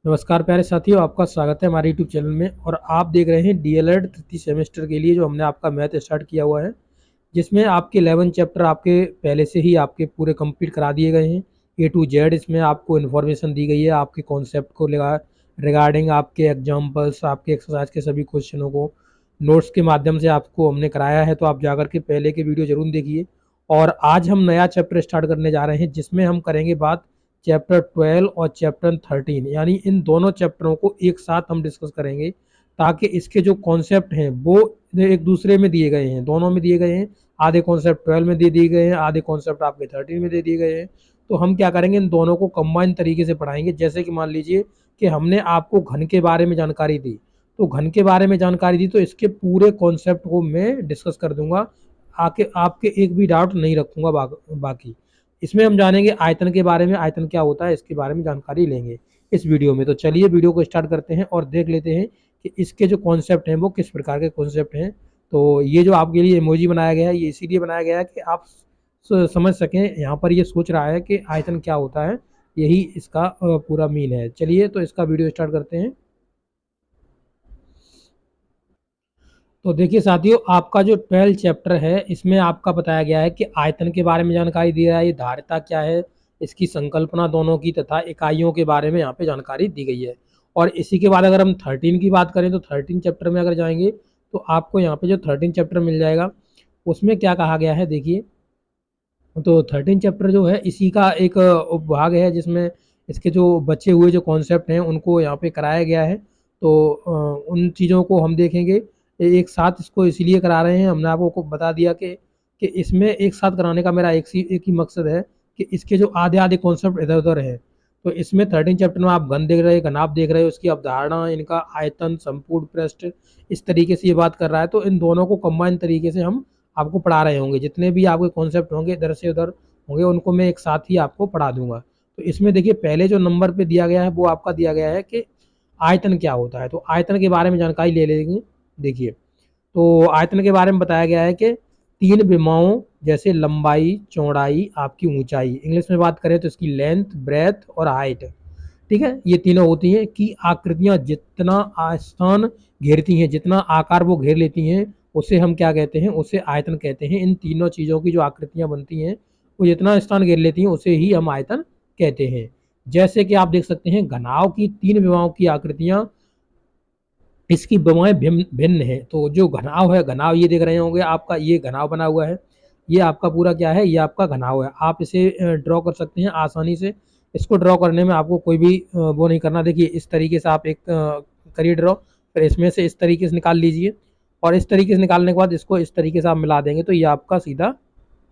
नमस्कार प्यारे साथियों, आपका स्वागत है हमारे यूट्यूब चैनल में। और आप देख रहे हैं डीएलएड तृतीय सेमेस्टर के लिए जो हमने आपका मैथ स्टार्ट किया हुआ है, जिसमें आपके 11 चैप्टर आपके पहले से ही आपके पूरे कंप्लीट करा दिए गए हैं। ए टू जेड इसमें आपको इन्फॉर्मेशन दी गई है आपके कॉन्सेप्ट को रिगार्डिंग आपके एग्जाम्पल्स, आपके एक्सरसाइज के सभी क्वेश्चनों को नोट्स के माध्यम से आपको हमने कराया है। तो आप जाकर के पहले के वीडियो जरूर देखिए। और आज हम नया चैप्टर स्टार्ट करने जा रहे हैं, जिसमें हम करेंगे बात चैप्टर 12 और चैप्टर 13, यानी इन दोनों चैप्टरों को एक साथ हम डिस्कस करेंगे, ताकि इसके जो कॉन्सेप्ट हैं वो एक दूसरे में दिए गए हैं, दोनों में दिए गए हैं। आधे कॉन्सेप्ट 12 में दे दिए गए हैं, आधे कॉन्सेप्ट आपके 13 में दे दिए गए हैं। तो हम क्या करेंगे, इन दोनों को कंबाइन तरीके से पढ़ाएंगे। जैसे कि मान लीजिए कि हमने आपको घन के बारे में जानकारी दी, तो घन के बारे में जानकारी दी तो इसके पूरे कॉन्सेप्ट को मैं डिस्कस कर दूंगा, आके आपके एक भी डाउट नहीं रखूंगा बाकी। इसमें हम जानेंगे आयतन के बारे में, आयतन क्या होता है इसके बारे में जानकारी लेंगे इस वीडियो में। तो चलिए वीडियो को स्टार्ट करते हैं और देख लेते हैं कि इसके जो कॉन्सेप्ट हैं वो किस प्रकार के कॉन्सेप्ट हैं। तो ये जो आपके लिए इमोजी बनाया गया है, ये इसीलिए बनाया गया है कि आप समझ सकें। यहाँ पर ये सोच रहा है कि आयतन क्या होता है, यही इसका पूरा मीन है। चलिए तो इसका वीडियो स्टार्ट करते हैं। तो देखिए साथियों, आपका जो 12 चैप्टर है इसमें आपका बताया गया है कि आयतन के बारे में जानकारी दी रहा है, ये धारिता क्या है, इसकी संकल्पना दोनों की, तथा इकाइयों के बारे में यहाँ पे जानकारी दी गई है। और इसी के बाद अगर हम 13 की बात करें तो 13 चैप्टर में अगर जाएंगे तो आपको यहाँ पे जो 13 चैप्टर मिल जाएगा, उसमें क्या कहा गया है देखिए। तो 13 चैप्टर जो है इसी का एक उपभाग है, जिसमें इसके जो बचे हुए जो कॉन्सेप्ट हैं उनको यहाँ पे कराया गया है। तो उन चीज़ों को हम देखेंगे एक साथ। इसको इसीलिए करा रहे हैं, हमने आपको बता दिया कि इसमें एक साथ कराने का मेरा एक ही मकसद है कि इसके जो आधे आधे कॉन्सेप्ट इधर उधर हैं। तो इसमें 13 चैप्टर में आप घन देख रहे हैं, घनाभ देख रहे हो, उसकी अवधारणा, इनका आयतन, संपूर्ण पृष्ठ, इस तरीके से ये बात कर रहा है। तो इन दोनों को कंबाइन तरीके से हम आपको पढ़ा रहे होंगे। जितने भी आपके कॉन्सेप्ट होंगे इधर से उधर होंगे, उनको मैं एक साथ ही आपको पढ़ा दूंगा। तो इसमें देखिए पहले जो नंबर पे दिया गया है वो आपका दिया गया है कि आयतन क्या होता है। तो आयतन के बारे में जानकारी ले लेंगे। देखिए, तो आयतन के बारे में बताया गया है कि तीन विमाओं जैसे लंबाई, चौड़ाई, आपकी ऊंचाई, इंग्लिश में बात करें तो इसकी लेंथ, ब्रेथ और हाइट, ठीक है, ये तीनों होती हैं कि आकृतियां जितना स्थान घेरती हैं, जितना आकार वो घेर लेती हैं, उसे हम क्या कहते हैं, उसे आयतन कहते हैं। इन तीनों चीज़ों की जो आकृतियां बनती हैं वो जितना स्थान घेर लेती हैं उसे ही हम आयतन कहते हैं। जैसे कि आप देख सकते हैं घनाव की तीन विमाओं की आकृतियां, इसकी विमाएं भिन्न भिन्न है। तो जो घनाव है, घनाव ये देख रहे होंगे आपका, ये घनाव बना हुआ है, ये आपका पूरा क्या है, ये आपका घनाव है। आप इसे ड्रॉ कर सकते हैं आसानी से। इसको ड्रॉ करने में आपको कोई भी वो नहीं करना। देखिए इस तरीके से आप एक करिए ड्रॉ, फिर इसमें से इस तरीके से निकाल लीजिए, और इस तरीके से निकालने के बाद इसको इस तरीके से आप मिला देंगे तो ये आपका सीधा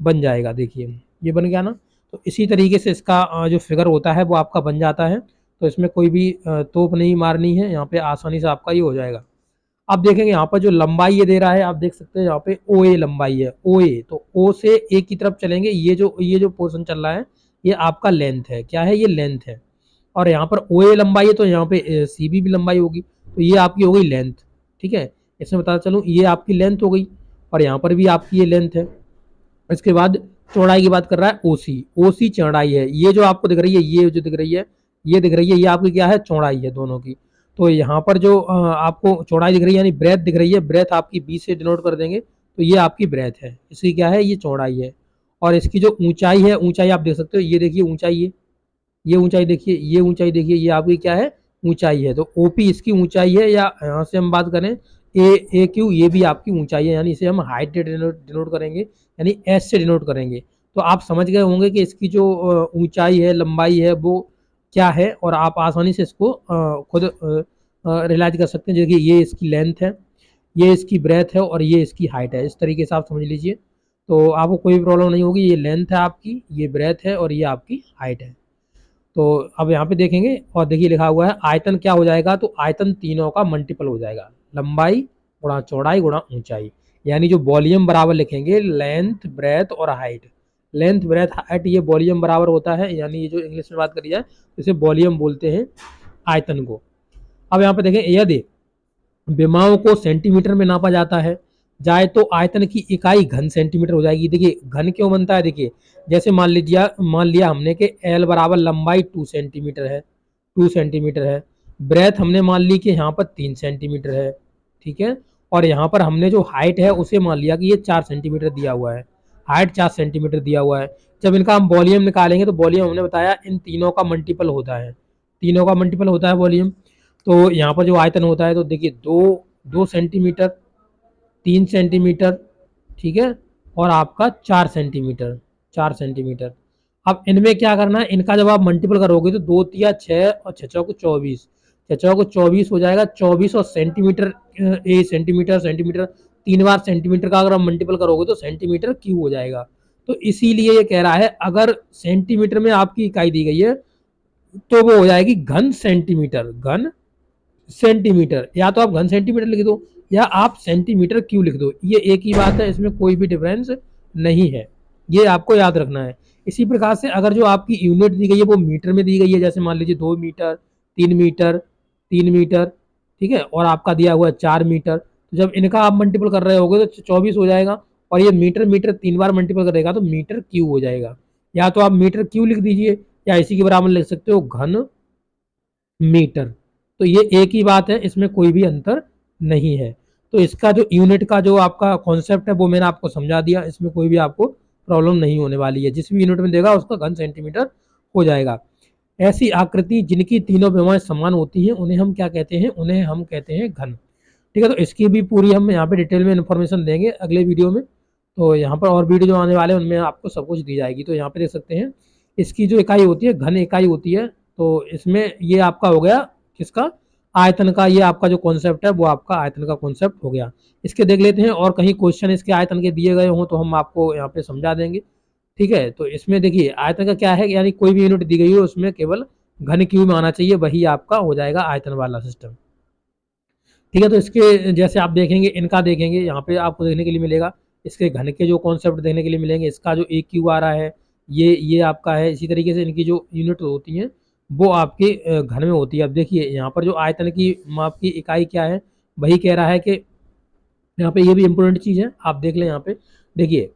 बन जाएगा। देखिए ये बन गया ना। तो इसी तरीके से इसका जो फिगर होता है वो आपका बन जाता है। तो इसमें कोई भी तोप नहीं मारनी है, यहाँ पे आसानी से आपका ये हो जाएगा। आप देखेंगे यहाँ पर जो लंबाई ये दे रहा है, आप देख सकते हैं यहाँ पे ओ ए लंबाई है, ओ ए। तो ओ से ए की तरफ चलेंगे, ये जो पोर्शन चल रहा है ये आपका लेंथ है। क्या है, ये लेंथ है। और यहाँ पर ओ ए लंबाई है तो यहाँ पे सी बी भी लंबाई होगी, तो ये आपकी हो गई लेंथ। ठीक है, इसमें बता चलूँ ये आपकी लेंथ हो गई, और यहाँ पर भी आपकी ये लेंथ है। इसके बाद चौड़ाई की बात कर रहा है, ओसी, ओसी चौड़ाई है। ये जो आपको दिख रही है, ये जो दिख रही है, ये दिख रही है, ये आपकी क्या है, चौड़ाई है दोनों की। तो यहाँ पर जो आपको चौड़ाई दिख रही है यानी ब्रेथ दिख रही है, ब्रेथ आपकी बी से डिनोट कर देंगे, तो ये आपकी ब्रेथ है, इसकी क्या है, ये चौड़ाई है। और इसकी जो ऊंचाई है, ऊंचाई आप देख सकते हो, ये देखिए ऊंचाई है, ये ऊंचाई देखिए, ये ऊंचाई देखिए, ये आपकी क्या है, ऊंचाई है। तो ओपी इसकी ऊंचाई है, या यहाँ से हम बात करें ए क्यू, ये भी आपकी ऊंचाई है, यानी इसे हम हाइट डिनोट करेंगे, यानी एस से डिनोट करेंगे। तो आप समझ गए होंगे कि इसकी जो ऊंचाई है, लंबाई है, वो क्या है, और आप आसानी से इसको खुद रियलाइज कर सकते हैं। देखिए ये इसकी लेंथ है, ये इसकी ब्रेथ है, और ये इसकी हाइट है। इस तरीके से आप समझ लीजिए, तो आपको कोई प्रॉब्लम नहीं होगी। ये लेंथ है आपकी, ये ब्रेथ है, और ये आपकी हाइट है। तो अब यहाँ पे देखेंगे, और देखिए लिखा हुआ है आयतन क्या हो जाएगा, तो आयतन तीनों का मल्टीपल हो जाएगा, लंबाई गुणा चौड़ाई गुणा ऊंचाई। यानी जो वॉल्यूम बराबर लिखेंगे, लेंथ, ब्रेथ और हाइट। लेंथ, ब्रेथ, हाइट, ये वॉल्यूम बराबर होता है, यानी ये जो इंग्लिश में बात करी जाए इसे वॉल्यूम बोलते हैं आयतन को। अब यहाँ पे देखें, यदि विमाओं को सेंटीमीटर में नापा जाता है जाए तो आयतन की इकाई घन सेंटीमीटर हो जाएगी। देखिए घन क्यों बनता है, देखिए जैसे मान लिया हमने कि एल बराबर लंबाई 2 सेंटीमीटर है, 2 सेंटीमीटर है। ब्रेथ हमने मान ली कि यहाँ पर 3 सेंटीमीटर है, ठीक है, और यहाँ पर हमने जो हाइट है उसे मान लिया कि ये 4 सेंटीमीटर दिया हुआ है, हाइट 4 सेंटीमीटर दिया हुआ है। जब इनका हम वॉल्यूम निकालेंगे तो वॉल्यूम हमने बताया इन तीनों का मल्टीपल होता है, तीनों का मल्टीपल होता है वॉल्यूम। तो यहाँ पर जो आयतन होता है तो देखिए 2 सेंटीमीटर, 3 सेंटीमीटर, ठीक है, और आपका 4 सेंटीमीटर, 4 सेंटीमीटर। अब इनमें क्या करना है, इनका जब आप मल्टीपल करोगे तो 2 तिया 6 और 6 चौको 24, 6 चौको 24 हो जाएगा, 24 और सेंटीमीटर, ए सेंटीमीटर सेंटीमीटर 3 बार सेंटीमीटर का अगर आप मल्टीपल करोगे तो सेंटीमीटर क्यूब हो जाएगा। तो इसीलिए ये कह रहा है अगर सेंटीमीटर में आपकी इकाई दी गई है तो वो हो जाएगी घन सेंटीमीटर, घन सेंटीमीटर, या तो आप घन सेंटीमीटर लिख दो या आप सेंटीमीटर क्यूब लिख दो, ये एक ही बात है, इसमें कोई भी डिफरेंस नहीं है, ये आपको याद रखना है। इसी प्रकार से अगर जो आपकी यूनिट दी गई है वो मीटर में दी गई है, जैसे मान लीजिए 2 मीटर, 3 मीटर, 3 मीटर, ठीक है, और आपका दिया हुआ है 4 मीटर, तो जब इनका आप मल्टीपल कर रहे होगे तो 24 हो जाएगा, और ये मीटर मीटर 3 बार मल्टीपल करेगा तो मीटर क्यूब हो जाएगा, या तो आप मीटर क्यूब लिख दीजिए या इसी के बराबर लिख सकते हो घन मीटर। तो ये एक ही बात है, इसमें कोई भी अंतर नहीं है। तो इसका जो यूनिट का जो आपका कॉन्सेप्ट है वो मैंने आपको समझा दिया, इसमें कोई भी आपको प्रॉब्लम नहीं होने वाली है, जिस भी यूनिट में देगा उसका घन सेंटीमीटर हो जाएगा। ऐसी आकृति जिनकी तीनों विमाएं समान होती हैं उन्हें हम क्या कहते हैं, उन्हें हम कहते हैं घन। ठीक है, तो इसकी भी पूरी हम यहाँ पे डिटेल में इन्फॉर्मेशन देंगे अगले वीडियो में। तो यहाँ पर और वीडियो जो आने वाले हैं उनमें आपको सब कुछ दी जाएगी। तो यहाँ पे देख सकते हैं इसकी जो इकाई होती है घन इकाई होती है। तो इसमें ये आपका हो गया किसका, आयतन का, ये आपका जो कॉन्सेप्ट है वो आपका आयतन का कॉन्सेप्ट हो गया। इसके देख लेते हैं और कहीं क्वेश्चन इसके आयतन के दिए गए हों तो हम आपको यहाँ पे समझा देंगे। ठीक है, तो इसमें देखिए आयतन का क्या है, यानी कोई भी यूनिट दी गई हो उसमें केवल घन क्यूब में आना चाहिए, वही आपका हो जाएगा आयतन वाला सिस्टम। ठीक है, तो इसके जैसे आप देखेंगे, इनका देखेंगे यहाँ पे आपको देखने के लिए मिलेगा, इसके घन के जो कॉन्सेप्ट देखने के लिए मिलेंगे, इसका जो ए क्यू आ रहा है ये आपका है। इसी तरीके से इनकी जो यूनिट होती हैं वो आपके घन में होती है। अब देखिए यहाँ पर जो आयतन की माप की इकाई क्या है, वही कह रहा है कि यहाँ पे ये भी इम्पोर्टेंट चीज़ है, आप देख लें यहाँ पे देखिए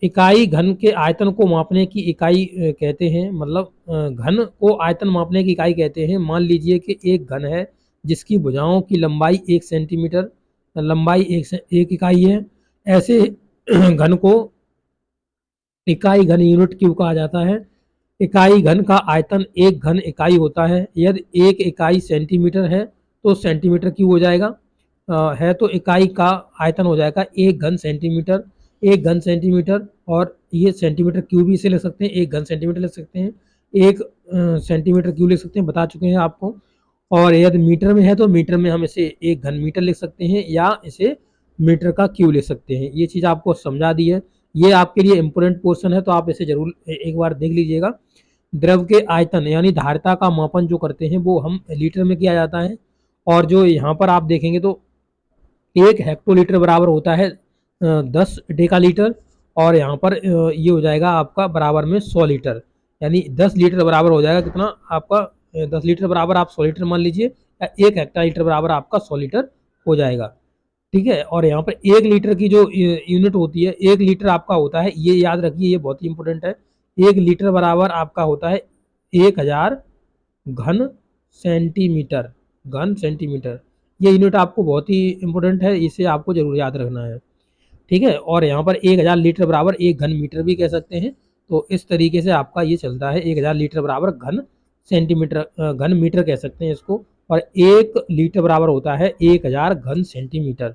इकाई घन के आयतन को मापने की इकाई कहते हैं, मतलब घन को आयतन मापने की इकाई कहते हैं। मान लीजिए कि एक घन है जिसकी भुजाओं की लंबाई 1 सेंटीमीटर, लंबाई एक इकाई है, ऐसे घन को इकाई घन यूनिट क्यों कहा जाता है। इकाई घन का आयतन एक घन इकाई होता है, यदि एक इकाई सेंटीमीटर है तो सेंटीमीटर क्यूब हो जाएगा, है तो इकाई का आयतन हो जाएगा एक घन सेंटीमीटर, एक घन सेंटीमीटर, और ये सेंटीमीटर क्यूब भी इसे लिख सकते हैं, एक घन सेंटीमीटर लिख सकते हैं, एक सेंटीमीटर क्यूब लिख सकते हैं, बता चुके हैं आपको। और यदि मीटर में है तो मीटर में हम इसे एक घन मीटर लिख सकते हैं या इसे मीटर का क्यूब लिख सकते हैं। ये चीज़ आपको समझा दी है, ये आपके लिए इम्पोर्टेंट पोर्शन है तो आप इसे जरूर एक बार देख लीजिएगा। द्रव के आयतन यानी धारिता का मापन जो करते हैं वो हम लीटर में किया जाता है, और जो यहाँ पर आप देखेंगे तो 1 हेक्टोलीटर बराबर होता है 10 डेका लीटर, और यहाँ पर ये हो जाएगा आपका बराबर में 100 लीटर, यानी 10 लीटर बराबर हो जाएगा कितना आपका, 10 लीटर बराबर आप 100 लीटर मान लीजिए, या 1 हेक्टालीटर बराबर आपका 100 लीटर हो जाएगा। ठीक है, और यहाँ पर 1 लीटर की जो यूनिट होती है, 1 लीटर आपका होता है, ये याद रखिए, ये बहुत ही इंपॉर्टेंट है, 1 लीटर बराबर आपका होता है 1000 घन सेंटीमीटर, घन सेंटीमीटर। ये यूनिट आपको बहुत ही इंपॉर्टेंट है, इसे आपको जरूर याद रखना है। ठीक है, और यहाँ पर 1000 लीटर बराबर एक घन मीटर भी कह सकते हैं। तो इस तरीके से आपका ये चलता है, 1000 लीटर बराबर घन सेंटीमीटर, घन मीटर कह सकते हैं इसको, और 1 लीटर बराबर होता है 1000 घन सेंटीमीटर।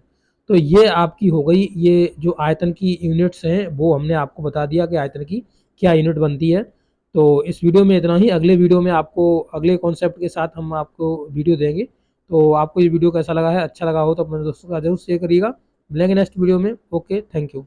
तो ये आपकी हो गई, ये जो आयतन की यूनिट्स हैं वो हमने आपको बता दिया कि आयतन की क्या यूनिट बनती है। तो इस वीडियो में इतना ही, अगले वीडियो में आपको अगले कॉन्सेप्ट के साथ हम आपको वीडियो देंगे। तो आपको ये वीडियो कैसा लगा है, अच्छा लगा हो तो अपने दोस्तों का जरूर शेयर करिएगा। मिलेंगे नेक्स्ट वीडियो में। Okay, thank you.